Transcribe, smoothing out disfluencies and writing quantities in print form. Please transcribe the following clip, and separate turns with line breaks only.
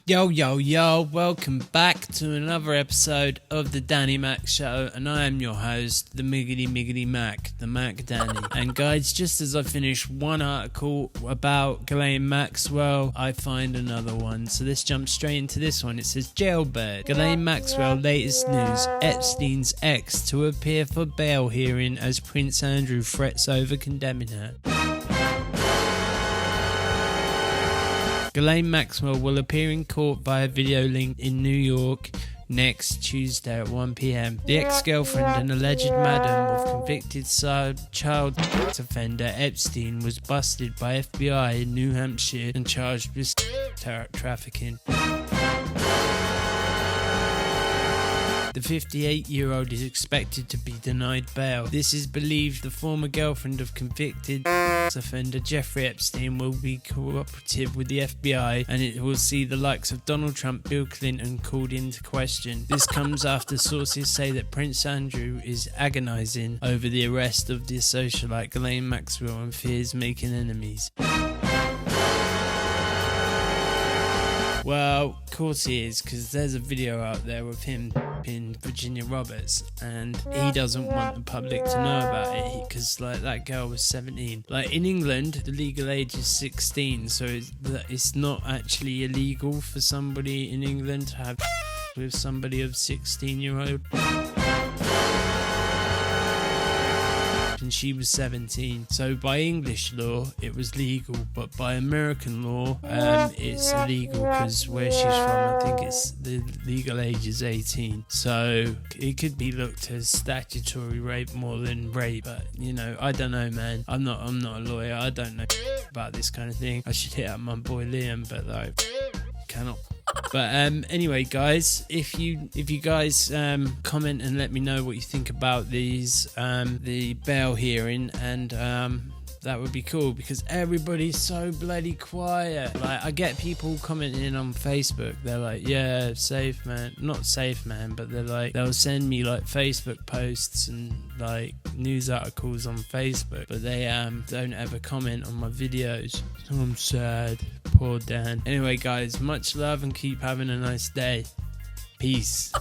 Yo, yo, yo, welcome back to another episode of the Danny Mac Show, and I am your host, the Miggity Mac, the Mac Danny. And guys, just as I finish one article about Ghislaine Maxwell, I find another one. So let's jump straight into this one. It says, Jailbird. Ghislaine Maxwell, latest news, Epstein's ex to appear for bail hearing as Prince Andrew threats over condemning her. Ghislaine Maxwell will appear in court via video link in New York next Tuesday at 1 p.m. The ex-girlfriend and alleged madam of convicted child offender Epstein was busted by FBI in New Hampshire and charged with trafficking. The 58-year-old is expected to be denied bail. This is believed the former girlfriend of convicted offender Jeffrey Epstein will be cooperative with the FBI, and it will see the likes of Donald Trump, Bill Clinton called into question. This comes after sources say that Prince Andrew is agonising over the arrest of the socialite Ghislaine Maxwell and fears making enemies. Well, of course he is, because there's a video out there of him in Virginia Roberts, and he doesn't want the public to know about it, because like that girl was 17. Like in England, the legal age is 16, so it's not actually illegal for somebody in England to have with somebody of 16-year-old. And she was 17, so by English law it was legal, but by American law it's illegal, because where she's from I think it's the legal age is 18, so it could be looked as statutory rape more than rape. But you know, I don't know, man. I'm not a lawyer, I don't know about this kind of thing. I should hit up my boy Liam, but like cannot. But anyway guys, if you guys comment and let me know what you think about these the bail hearing, and that would be cool, because everybody's so bloody quiet. Like I get people commenting on Facebook, they're like, yeah, safe man, not safe man, but they're like, they'll send me like Facebook posts and like news articles on Facebook, but they don't ever comment on my videos. So I'm sad, poor Dan. Anyway guys, much love and keep having a nice day. Peace.